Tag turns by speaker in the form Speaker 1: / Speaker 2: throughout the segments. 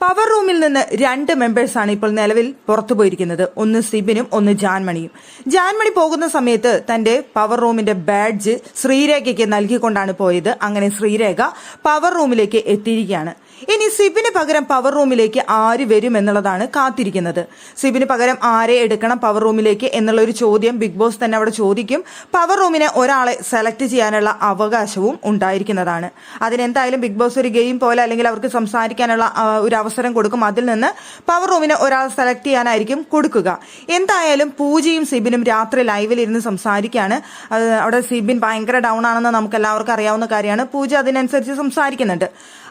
Speaker 1: Power റൂമിൽ നിന്ന് 2 മെമ്പേഴ്സാണ് ഇപ്പോൾ നിലവിൽ പുറത്തുപോയിരിക്കുന്നത്. ഒന്ന് സിബിനും ഒന്ന് ജാൻമണിയും. ജാൻമണി പോകുന്ന സമയത്ത് തന്റെ പവർ റൂമിന്റെ ബാഡ്ജ് ശ്രീരേഖയ്ക്ക് നൽകിക്കൊണ്ടാണ് പോയത്. അങ്ങനെ ശ്രീരേഖ പവർ റൂമിലേക്ക് എത്തിയിരിക്കുകയാണ്. ഇനി സിബിന് പകരം പവർ റൂമിലേക്ക് ആര് വരും എന്നുള്ളതാണ് കാത്തിരിക്കുന്നത്. സിബിന് പകരം ആരെ എടുക്കണം പവർ റൂമിലേക്ക് എന്നുള്ള ഒരു ചോദ്യം ബിഗ് ബോസ് തന്നെ അവിടെ ചോദിക്കും. പവർ റൂമിനെ ഒരാളെ സെലക്ട് ചെയ്യാനുള്ള അവകാശവും ഉണ്ടായിരിക്കുന്നതാണ്. അതിനെന്തായാലും ബിഗ് ബോസ് ഒരു ഗെയിം പോലെ അല്ലെങ്കിൽ അവർക്ക് സംസാരിക്കാനുള്ള ഒരു അവസരം കൊടുക്കും. അതിൽ നിന്ന് പവർ റൂമിനെ ഒരാൾ സെലക്ട് ചെയ്യാനായിരിക്കും കൊടുക്കുക. എന്തായാലും പൂജയും സിബിനും രാത്രി ലൈവിൽ ഇരുന്ന് സംസാരിക്കുകയാണ്. അവിടെ സിബിൻ ഭയങ്കര ഡൗൺ ആണെന്ന് നമുക്ക് എല്ലാവർക്കും അറിയാവുന്ന കാര്യമാണ്. പൂജ അതിനനുസരിച്ച് സംസാരിക്കുന്നുണ്ട്.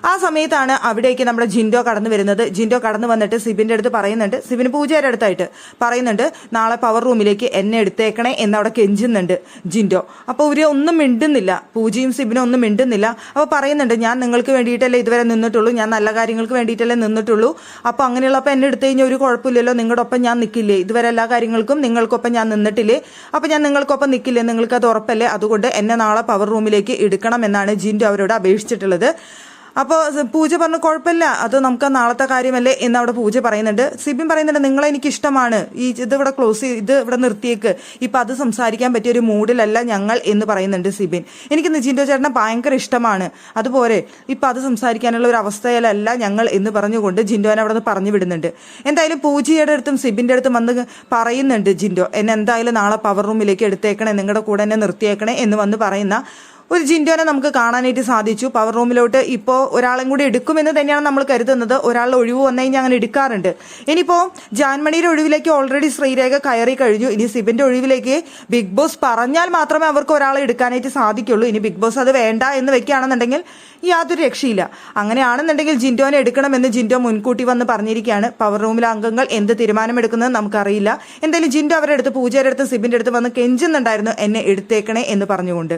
Speaker 1: ആ സമയത്താണ് അവിടേക്ക് നമ്മുടെ ജിൻഡോ കടന്നു വരുന്നത്. ജിൻഡോ കടന്നു വന്നിട്ട് സിബിന്റെ അടുത്ത് പറയുന്നുണ്ട്, സിബിന് പൂജയുടെ അടുത്തായിട്ട് പറയുന്നുണ്ട്, നാളെ പവർ റൂമിലേക്ക് എന്നെ എടുത്തേക്കണേ എന്നവിടെ കെഞ്ചുന്നുണ്ട് ജിൻഡോ. അപ്പോൾ ഇവര് ഒന്നും മിണ്ടുന്നില്ല, പൂജയും സിബിനും ഒന്നും മിണ്ടുന്നില്ല. അപ്പോൾ പറയുന്നുണ്ട്, ഞാൻ നിങ്ങൾക്ക് വേണ്ടിയിട്ടല്ലേ ഇതുവരെ നിന്നിട്ടുള്ളൂ, ഞാൻ നല്ല കാര്യങ്ങൾക്ക് വേണ്ടിയിട്ടല്ലേ നിന്നിട്ടുള്ളൂ. അപ്പോൾ അങ്ങനെയുള്ളപ്പോൾ എന്നെ എടുത്തു കഴിഞ്ഞാൽ ഒരു കുഴപ്പമില്ലല്ലോ, നിങ്ങളുടെ ഒപ്പം ഞാൻ നിൽക്കില്ലേ, ഇതുവരെ എല്ലാ കാര്യങ്ങൾക്കും നിങ്ങൾക്കൊപ്പം ഞാൻ നിന്നിട്ടില്ലേ, അപ്പോൾ ഞാൻ നിങ്ങൾക്കൊപ്പം നിൽക്കില്ലേ, നിങ്ങൾക്കത് ഉറപ്പല്ലേ, അതുകൊണ്ട് എന്നെ നാളെ പവർ റൂമിലേക്ക് എടുക്കണം എന്നാണ് ജിൻഡോ അവരോട് അപേക്ഷിച്ചിട്ടുള്ളത്. അപ്പോൾ പൂജ പറഞ്ഞു, കുഴപ്പമില്ല, അത് നമുക്ക് നാളത്തെ കാര്യമല്ലേ എന്ന് അവിടെ പൂജ പറയുന്നുണ്ട്. സിബിൻ പറയുന്നുണ്ട്, നിങ്ങളെ എനിക്ക് ഇഷ്ടമാണ്, ഇത് ഇവിടെ ഇത് ഇവിടെ നിർത്തിയേക്ക്, ഇപ്പം അത് സംസാരിക്കാൻ പറ്റിയ ഒരു മൂഡിലല്ല ഞങ്ങൾ എന്ന് പറയുന്നുണ്ട് സിബിൻ. എനിക്ക് ജിൻഡോ ചേട്ടനെ ഭയങ്കര ഇഷ്ടമാണ്, അതുപോലെ ഇപ്പം അത് സംസാരിക്കാനുള്ള ഒരു അവസ്ഥയിലല്ല ഞങ്ങൾ എന്ന് പറഞ്ഞുകൊണ്ട് ജിൻഡോനെ അവിടെ നിന്ന് പറഞ്ഞു വിടുന്നുണ്ട്. എന്തായാലും പൂജയുടെ അടുത്തും സിബിൻ്റെ അടുത്തും വന്ന് പറയുന്നുണ്ട് ജിൻഡോ, എന്നെ എന്തായാലും നാളെ പവർ റൂമിലേക്ക് എടുത്തേക്കണേ, നിങ്ങളുടെ കൂടെ എന്നെ നിർത്തിയേക്കണേ എന്ന് വന്ന് പറയുന്ന ഒരു ജിൻഡോനെ നമുക്ക് കാണാനായിട്ട് സാധിച്ചു. പവർ റൂമിലോട്ട് ഇപ്പോൾ ഒരാളും കൂടി എടുക്കുമെന്ന് തന്നെയാണ് നമ്മൾ കരുതുന്നത്. ഒരാളുടെ ഒഴിവ് വന്നു കഴിഞ്ഞാൽ അങ്ങനെ എടുക്കാറുണ്ട്. ഇനിയിപ്പോൾ ജാൻമണിയുടെ ഒഴിവിലേക്ക് ഓൾറെഡി ശ്രീരേഖ കയറി കഴിഞ്ഞു. ഇനി സിബിന്റെ ഒഴിവിലേക്ക് ബിഗ് ബോസ് പറഞ്ഞാൽ മാത്രമേ അവർക്ക് ഒരാളെ എടുക്കാനായിട്ട് സാധിക്കുള്ളൂ. ഇനി ബിഗ് ബോസ് അത് വേണ്ട എന്ന് വെക്കുകയാണെന്നുണ്ടെങ്കിൽ യാതൊരു രക്ഷയില്ല. അങ്ങനെയാണെന്നുണ്ടെങ്കിൽ ജിൻഡോനെ എടുക്കണമെന്ന് ജിൻഡോ മുൻകൂട്ടി വന്ന് പറഞ്ഞിരിക്കുകയാണ്. പവർ റൂമിലെ അംഗങ്ങൾ എന്ത് തീരുമാനമെടുക്കുന്നത് നമുക്കറിയില്ല. എന്തായാലും ജിൻഡോ അവരുടെ അടുത്ത് പൂജയുടെ അടുത്ത് സിബിന്റെ അടുത്ത് വന്ന് കെഞ്ചുന്നുണ്ടായിരുന്നു, എന്നെ എടുത്തേക്കണേ എന്ന് പറഞ്ഞുകൊണ്ട്.